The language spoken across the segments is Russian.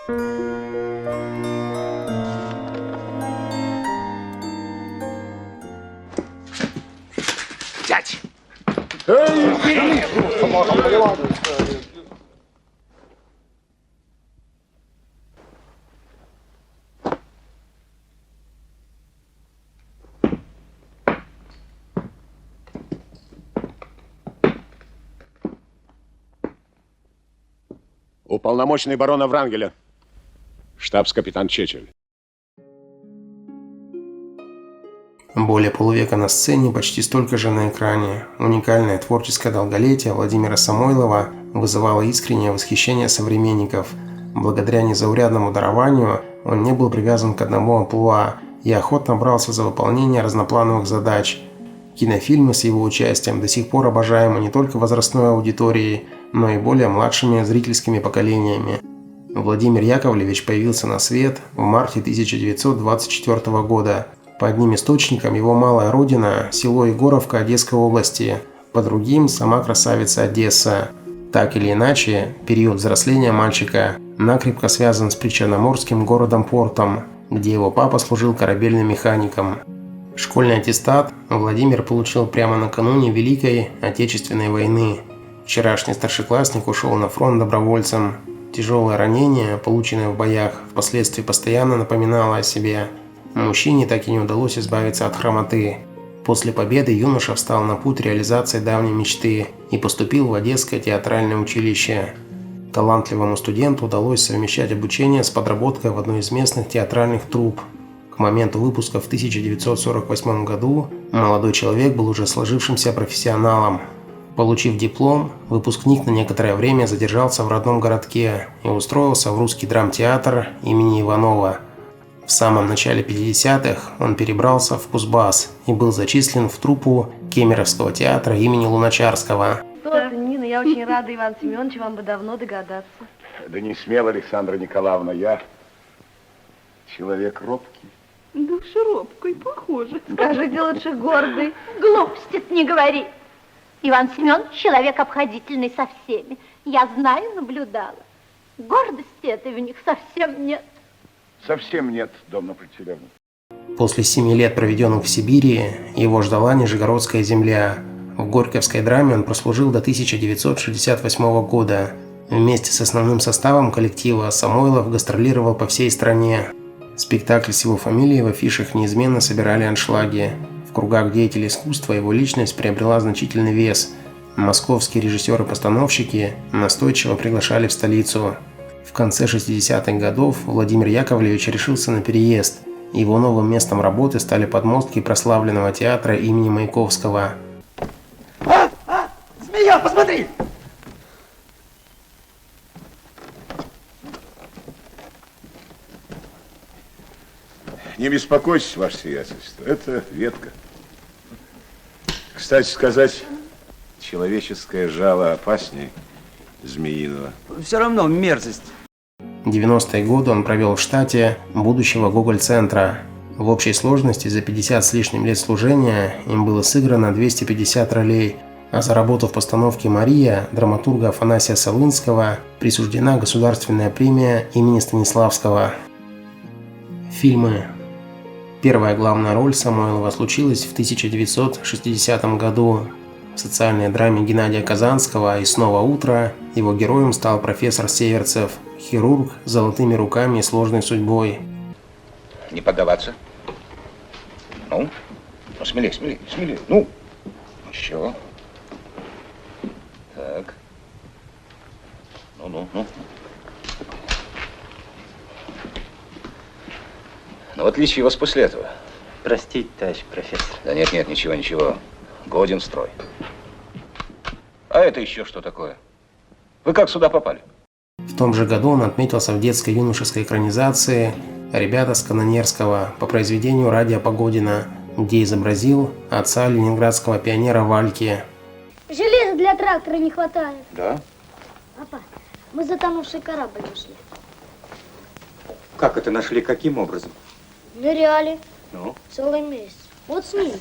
Дядь! Уполномоченный барона Врангеля. Штабс-капитан Чечель. Более полувека на сцене, почти столько же на экране. Уникальное творческое долголетие Владимира Самойлова вызывало искреннее восхищение современников. Благодаря незаурядному дарованию он не был привязан к одному амплуа и охотно брался за выполнение разноплановых задач. Кинофильмы с его участием до сих пор обожаемы не только возрастной аудиторией, но и более младшими зрительскими поколениями. Владимир Яковлевич появился на свет в марте 1924 года. По одним источникам его малая родина – село Егоровка Одесской области, по другим – сама красавица Одесса. Так или иначе, период взросления мальчика накрепко связан с причерноморским городом-портом, где его папа служил корабельным механиком. Школьный аттестат Владимир получил прямо накануне Великой Отечественной войны. Вчерашний старшеклассник ушел на фронт добровольцем. Тяжелое ранение, полученное в боях, впоследствии постоянно напоминало о себе. Мужчине так и не удалось избавиться от хромоты. После победы юноша встал на путь реализации давней мечты и поступил в Одесское театральное училище. Талантливому студенту удалось совмещать обучение с подработкой в одной из местных театральных труп. К моменту выпуска в 1948 году молодой человек был уже сложившимся профессионалом. Получив диплом, выпускник на некоторое время задержался в родном городке и устроился в Русский драмтеатр имени Иванова. В самом начале 50-х он перебрался в Кузбасс и был зачислен в труппу Кемеровского театра имени Луначарского. Нина, я очень рада, Иван Семенович, вам бы давно догадаться. Да не смело, Александра Николаевна, я человек робкий. Да уж робкой, похоже. Скажите лучше гордый. Глупости не говори. Иван Семенович человек обходительный со всеми. Я знаю, наблюдала. Гордости этой в них совсем нет. Совсем нет, Домна Председатель. После 7 лет, проведенных в Сибири, его ждала Нижегородская земля. В Горьковской драме он прослужил до 1968 года. Вместе с основным составом коллектива Самойлов гастролировал по всей стране. Спектакли с его фамилией в афишах неизменно собирали аншлаги. В кругах деятелей искусства его личность приобрела значительный вес. Московские режиссеры-постановщики настойчиво приглашали в столицу. В конце 60-х годов Владимир Яковлевич решился на переезд. Его новым местом работы стали подмостки прославленного театра имени Маяковского. Змея, посмотри! Не беспокойтесь, ваше сиятельство, это ветка. Кстати сказать, человеческое жало опаснее змеиного. Все равно мерзость. 90-е годы он провел в штате будущего Гоголь-центра. В общей сложности за 50 с лишним лет служения им было сыграно 250 ролей, а за работу в постановке «Мария» драматурга Афанасия Солынского присуждена государственная премия имени Станиславского. Фильмы. Первая главная роль Самойлова случилась в 1960 году. В социальной драме Геннадия Казанского «И снова утро» его героем стал профессор Северцев, хирург с золотыми руками и сложной судьбой. Не поддаваться. Ну, смелее, смелее, смелее. Ну, еще. Так. Ну. Ну, отличие вас после этого. Простите, товарищ профессор. Да нет, ничего. Годен строй. А это еще что такое? Вы как сюда попали? В том же году он отметился в детско-юношеской экранизации «Ребята с Канонерского» по произведению Радия Погодина, где изобразил отца ленинградского пионера Вальки. Железа для трактора не хватает. Да? Папа, мы затонувший корабль нашли. Как это нашли? Каким образом? Ныряли. Ну? Целый месяц. Вот с ним.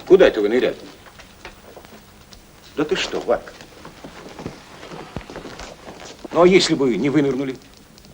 Куда это вы ныряли? Да ты что, Валька? Ну, а если бы не вынырнули?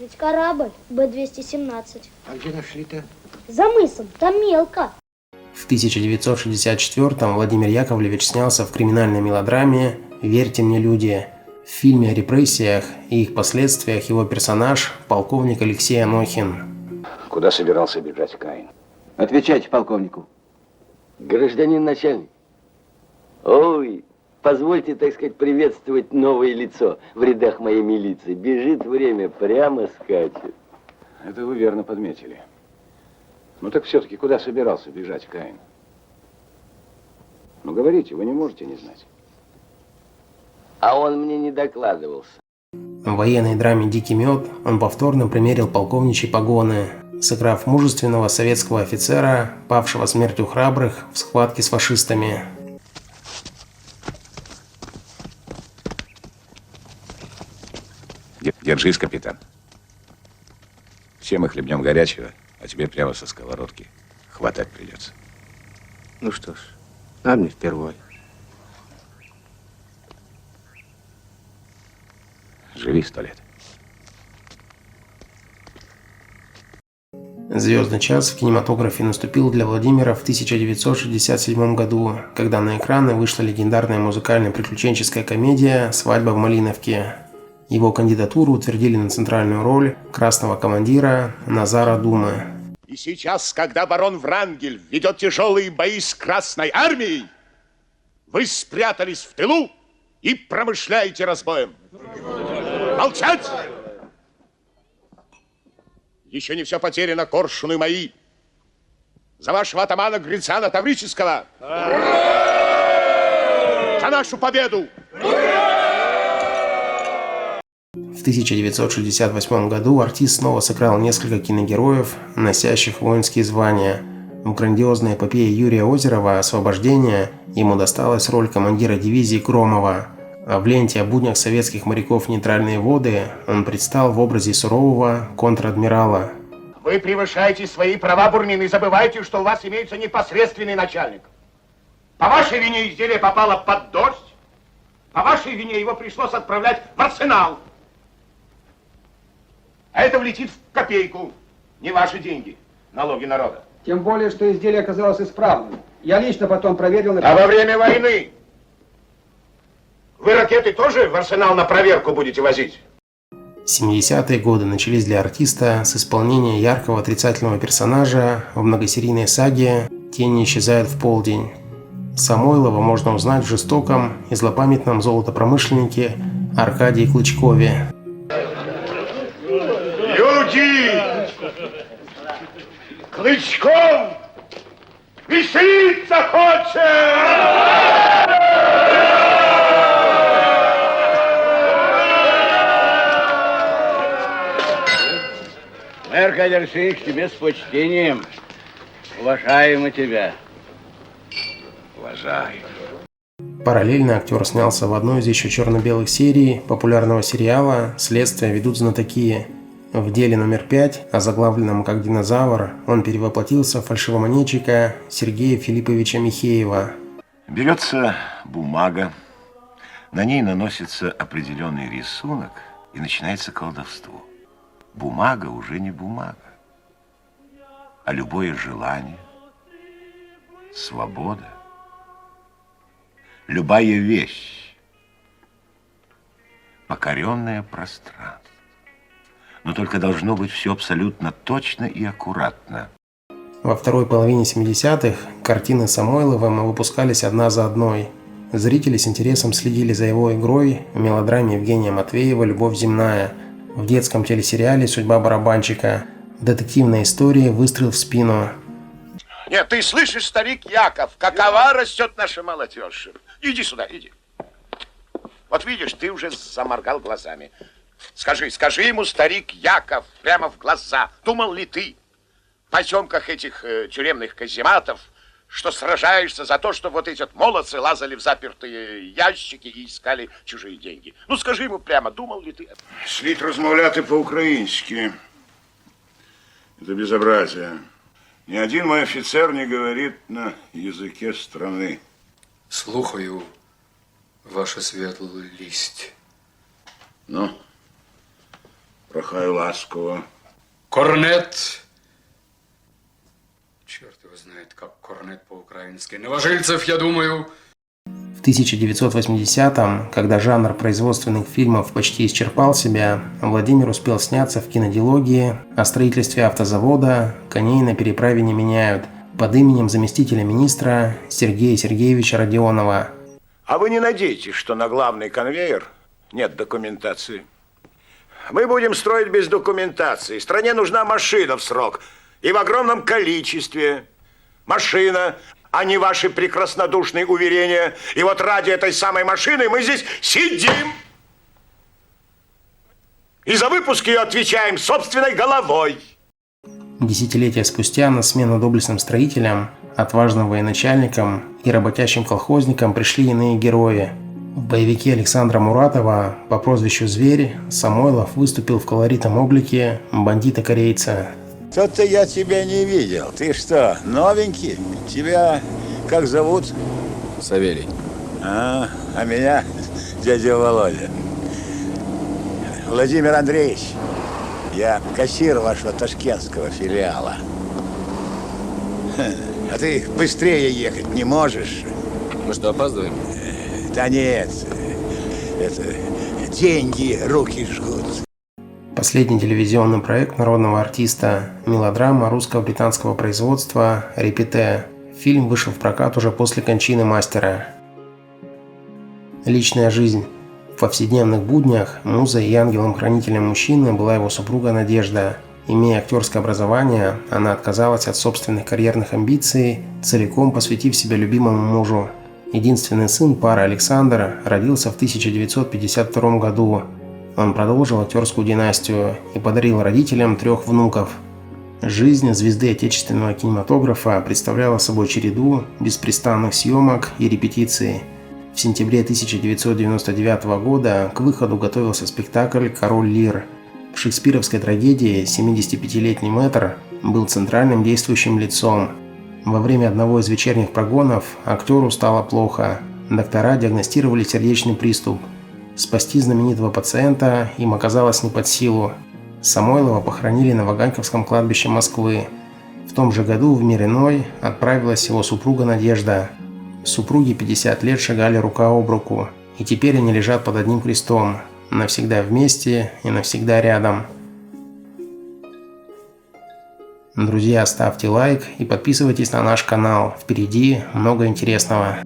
Ведь корабль Б-217. А где нашли-то? За мысом, там мелко. В 1964-м Владимир Яковлевич снялся в криминальной мелодраме «Верьте мне, люди». В фильме о репрессиях и их последствиях его персонаж – полковник Алексей Анохин. Куда собирался бежать Каин? Отвечайте полковнику. Гражданин начальник. Ой, позвольте, так сказать, приветствовать новое лицо в рядах моей милиции. Бежит время, прямо скачет. Это вы верно подметили. Ну так все-таки куда собирался бежать Каин? Ну говорите, вы не можете не знать. А он мне не докладывался. В военной драме «Дикий мед» он повторно примерил полковничьи погоны, сыграв мужественного советского офицера, павшего смертью храбрых в схватке с фашистами. Держись, капитан. Все мы хлебнем горячего, а тебе прямо со сковородки хватать придется. Ну что ж, а мне впервой. Живи 100 лет. Звездный час в кинематографе наступил для Владимира в 1967 году, когда на экраны вышла легендарная музыкально-приключенческая комедия «Свадьба в Малиновке». Его кандидатуру утвердили на центральную роль красного командира Назара Думы. И сейчас, когда барон Врангель ведет тяжелые бои с Красной Армией, вы спрятались в тылу и промышляете разбоем. Молчать! Еще не все потеряно, коршуны мои. За вашего атамана Грицана Таврического! За нашу победу! В 1968 году артист снова сыграл несколько киногероев, носящих воинские звания. В грандиозной эпопее Юрия Озерова «Освобождение» ему досталась роль командира дивизии Громова, а в ленте о буднях советских моряков «Нейтральные воды» он предстал в образе сурового контр-адмирала. Вы превышаете свои права, Бурмин, и забываете, что у вас имеется непосредственный начальник. По вашей вине изделие попало под дождь, по вашей вине его пришлось отправлять в арсенал. А это влетит в копейку. Не ваши деньги, налоги народа. Тем более, что изделие оказалось исправным. Я лично потом проверил... А во время войны вы ракеты тоже в арсенал на проверку будете возить? 70-е годы начались для артиста с исполнения яркого отрицательного персонажа в многосерийной саге «Тени исчезают в полдень». Самойлова можно узнать в жестоком и злопамятном золотопромышленнике Аркадии Клычкове. Люди! Клычков веселиться хочет! Мэр Кадерши, к тебе с почтением. Уважаем мы тебя. Уважаю. Параллельно актер снялся в одной из еще черно-белых серий популярного сериала «Следствие ведут знатоки». В деле номер 5, озаглавленном как «Динозавр», он перевоплотился в фальшивомонетчика Сергея Филипповича Михеева. Берется бумага, на ней наносится определенный рисунок, и начинается колдовство. Бумага уже не бумага, а любое желание, свобода, любая вещь, покоренное пространство. Но только должно быть все абсолютно точно и аккуратно. Во второй половине 70-х картины Самойловым выпускались одна за одной. Зрители с интересом следили за его игрой в мелодраме Евгения Матвеева «Любовь земная», в детском телесериале «Судьба барабанщика», в детективной истории «Выстрел в спину». Нет, ты слышишь, старик Яков, какова растет наша молодежь? Иди сюда, иди. Вот видишь, ты уже заморгал глазами. Скажи ему, старик Яков, прямо в глаза, думал ли ты в потемках этих тюремных казематов, что сражаешься за то, чтобы вот эти вот молодцы лазали в запертые ящики и искали чужие деньги? Ну, скажи ему прямо, думал ли ты это? Слід розмовляти по-украински. Это безобразие. Ни один мой офицер не говорит на языке страны. Слухаю, ваша светлость. Ну, Прохаю ласково. Корнет. Черт его знает, как корнет по-украински. Новожильцев, я думаю. В 1980-м, когда жанр производственных фильмов почти исчерпал себя, Владимир успел сняться в кинодиалогии о строительстве автозавода «Коней на переправе не меняют» под именем заместителя министра Сергея Сергеевича Родионова. А вы не надеетесь, что на главный конвейер нет документации? Мы будем строить без документации. Стране нужна машина в срок и в огромном количестве. Машина, а не ваши прекраснодушные уверения. И вот ради этой самой машины мы здесь сидим. И за выпуск ее отвечаем собственной головой. Десятилетия спустя на смену доблестным строителям, отважным военачальникам и работящим колхозникам пришли иные герои. В боевике Александра Муратова по прозвищу «Зверь» Самойлов выступил в колоритном облике бандита-корейца. Что-то я тебя не видел. Ты что, новенький? Тебя как зовут? Савелий. А меня дядя Володя. Владимир Андреевич, я кассир вашего ташкентского филиала. А ты быстрее ехать не можешь? Мы что, опаздываем? Да нет, это деньги руки жгут. Последний телевизионный проект народного артиста, мелодрама русско-британского производства «Репете». Фильм вышел в прокат уже после кончины мастера. Личная жизнь. В повседневных буднях музой и ангелом-хранителем мужчины была его супруга Надежда. Имея актерское образование, она отказалась от собственных карьерных амбиций, целиком посвятив себя любимому мужу. Единственный сын пары Александр родился в 1952 году. Он продолжил актерскую династию и подарил родителям 3 внуков. Жизнь звезды отечественного кинематографа представляла собой череду беспрестанных съемок и репетиций. В сентябре 1999 года к выходу готовился спектакль «Король Лир». В шекспировской трагедии 75-летний мэтр был центральным действующим лицом. Во время одного из вечерних прогонов актеру стало плохо. Доктора диагностировали сердечный приступ. Спасти знаменитого пациента им оказалось не под силу. Самойлова похоронили на Ваганьковском кладбище Москвы. В том же году в мир иной отправилась его супруга Надежда. Супруги 50 лет шагали рука об руку, и теперь они лежат под одним крестом, навсегда вместе и навсегда рядом. Друзья, ставьте лайк и подписывайтесь на наш канал, впереди много интересного.